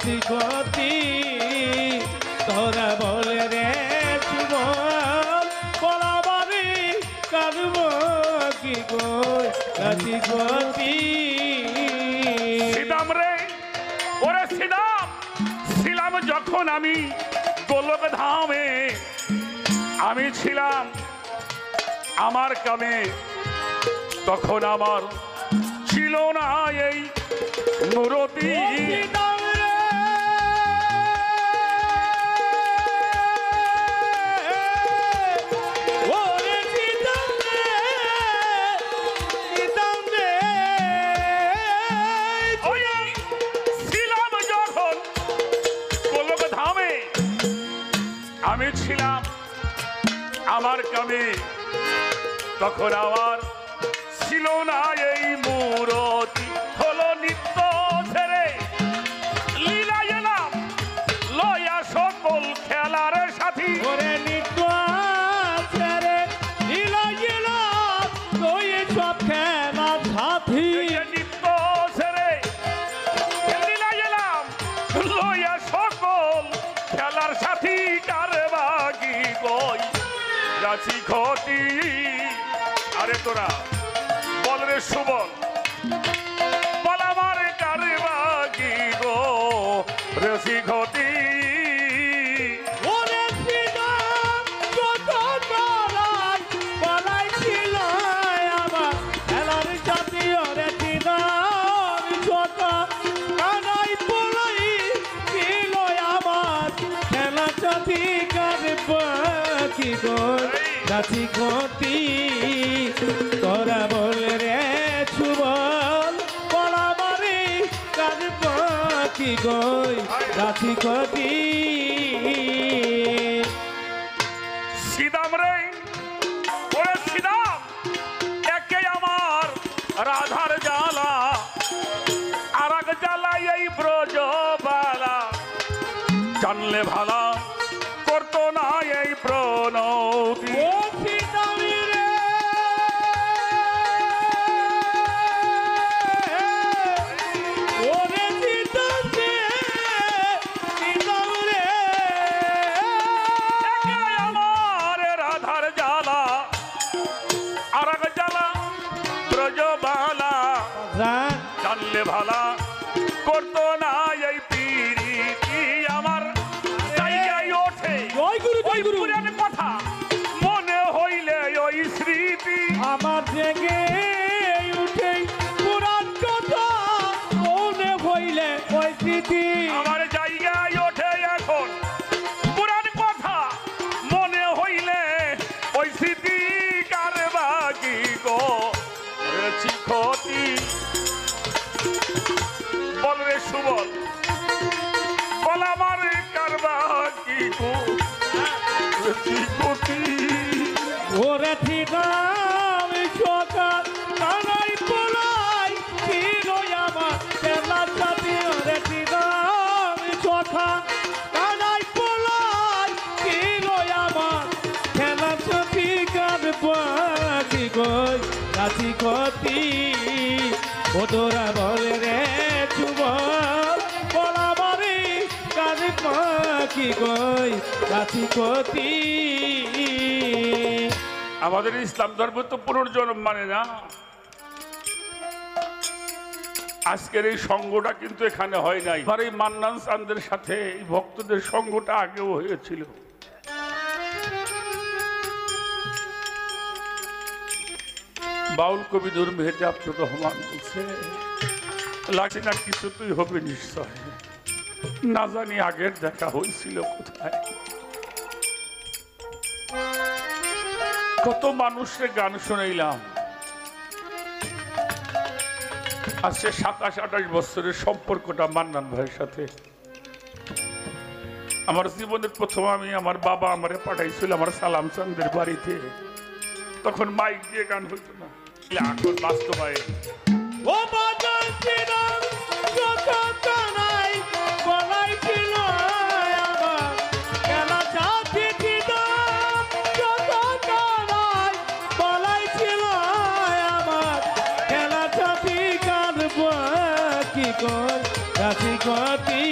রাতি গতি তোরা বলে রে জীবন বলাবারে কাঁদব কি গো রাতি গতি সিদাম রে ওরে সিদাম ছিলাম যখন আমি গোলক ধামে আমি ছিলাম আমার কামে তখন আমার ছিল না এই মূরতি আমি ছিলাম আমার কামে তখন আমার ছিল না এই মূরতি হলো নিত্য ছেড়ে লীলা এলাম লয়া সকল খেলার সাথী ওরে নিত্য ছেড়ে লীলা এলাম লয়ে সব খেলার সাথী নিত্য ছেড়ে লীলা এলাম লয়া সকল খেলার সাথী কারবাগি গই রাশি ঘটি আরে তোরা বল রে সুবল বল আমার কারবাগি গো রাশি ঘটি ওরে সিদাম কত গলায় গলায় ছিল আমার খেলার সাথী ওরে সিদাম ছোট কানাই বলাই ছিল আমার খেলার সাথী কারবাগি গই রাতি গতি তোরা বলে রে সুবল বলাবারে কাঁদবি গই রাতি গতি সিদাম রে ওরে সিদাম একে আমার রাধার জ্বালা আর এক জ্বালা এই ব্রজ বালা জানলে ভালা করতো না এই প্রণতি ও সিদামি রে ওরে সিদাম রে সিদাম রে একে আমার রাধার জ্বালা আর এক জ্বালা ব্রজ বালা জানলে ভালা করতো না এই পিরিতি আমার জায়গায় ওঠে জয় গুরু জয় গুরু পুরান কথা মনে হইলে ওই স্মৃতি আমার জেগে উঠে পুরান কথা মনে হইলে ওই স্মৃতি আমার জায়গায় ওঠে এখন পুরান কথা মনে হইলে ওই স্মৃতি কারবাগি গো রেছি ক্ষতি বল রে সুবল বল আমার কারবাগি গো রেছি ক্ষতি ওরে ঠিকাম সকাল কানাই পলাই ছিল আমার খেলার সাথী ওরে ঠিকাম সকাল কানাই পলাই ছিল আমার খেলার সাথী কারবাগি গই রাতি গতি ওদরা বলে রে যুবক বলাবারে কারবাগি গই রাতি গতি আমাদের ইসলাম ধর্ম তো পুনর্জন্ম মানে না আজকের এই সঙ্গটা কিন্তু এখানে হয় নাই আর এই মান্নান চাঁদের সাথে এই ভক্তদের সঙ্গটা আগেও হয়েছিল বাউল কবি নূর মেহেদি আব্দুর রহমান বলছে লাগছে না কিছু তুই হবে নিশ্চয় না জানি আগের দেখা হয়েছিল কোথায় কত মানুষের গান শুনাইলাম আজকে 27-28 বছরের সম্পর্কটা মান্নান ভাইয়ের সাথে আমার জীবনের প্রথম আমি আমার বাবা আমারে পাঠাইছিল আমার সালাম চাঁদের বাড়িতে তখন মাইক দিয়ে গান হইতো না এখন বাস্তবায়ন ও বাজার ছিলাম কানাই বলাই ছিল আমার খেলা সাথী ছিলাম কানাই বলাই ছিল আমার খেলা সাথী কারবাগি গই রাতি গতি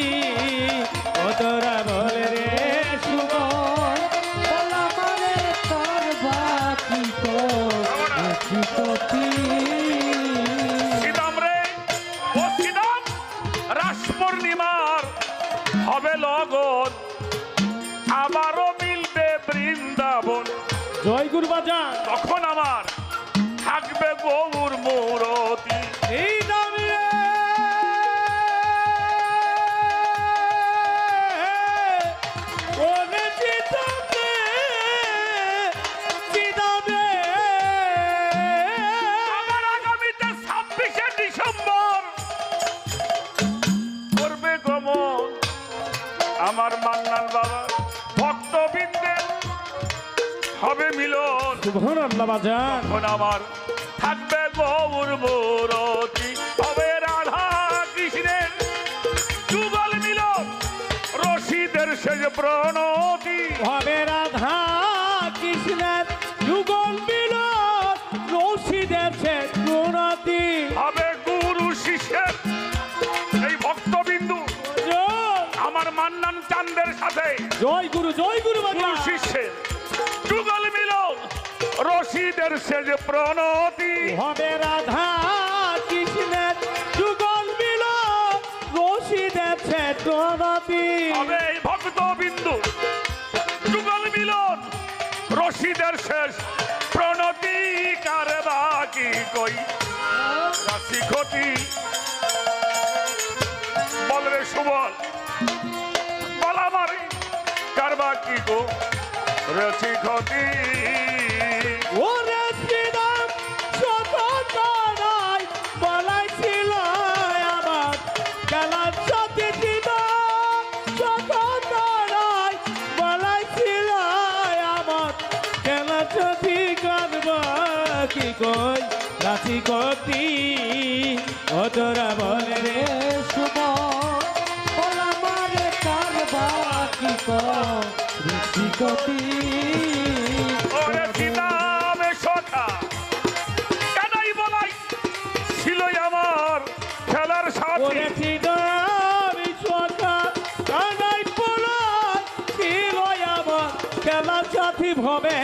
গুরু বাজান তখন আমার থাকবে গৌর মূরতি। এই দামি রে ওরে চিতাবে চিতাবে আমার আগামীতে 26শে ডিসেম্বর করবে গমন আমার মান্নান বাবা ভক্তবৃন্দের হবে মিলন। সুবহানাল্লাহ বাজান তখন আমার থাকবে গৌর মূরতি, হবে রাধা কৃষ্ণের যুগল মিলন, রশিদের শেষ প্রণতি। হবে রাধা কৃষ্ণের যুগল মিলন, রশিদের শেষ প্রণতি। হবে গুরু শিষ্যের এই ভক্তবিন্দু আমার মান্নান চাঁদের সাথে জয় গুরু গুরু বাজান শিষ্যের যুগল মিলন, রশিদের শেষ প্রণতি। হবে রাধা কৃষ্ণের যুগল মিলন, রশিদের শেষ প্রণতি। হবে এই ভক্তবিন্দু যুগল মিলন, রশিদের শেষ প্রণতি। কার বাকি কই রাশি ক্ষতি বল রে সুবল, বল আমার কার বাকি গো রাশি ক্ষতি। ওরে শ্রীরাম শত তারাই বলাইছিল আমার খেলার সাথে শ্রীরাম শত তারাই বলাইছিল আমার খেলার সাথে কারবা কি কই রাশি কতি ও তোরা বলে রে সুমন বল আমার কারবা কি কই রাশি কতি ওরে সীতামে সখা কানাই বলাই ছিল আমার খেলার সাথী। ওরে শ্রীরাম সখা কানাই বলাই ছিল আমার খেলার সাথী ভবে।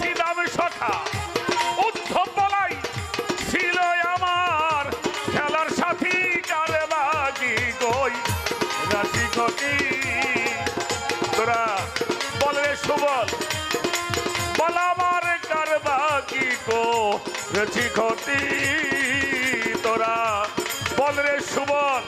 সীতামে সখা উদ্ধব বলাই ছিল আমার খেলার সাথী। কারে বাকি কই রাশি ক্ষতি তোরা বল রে সুবল, বল আমার কার বাকি কো রাশি ক্ষতি তোরা বল রে সুবল।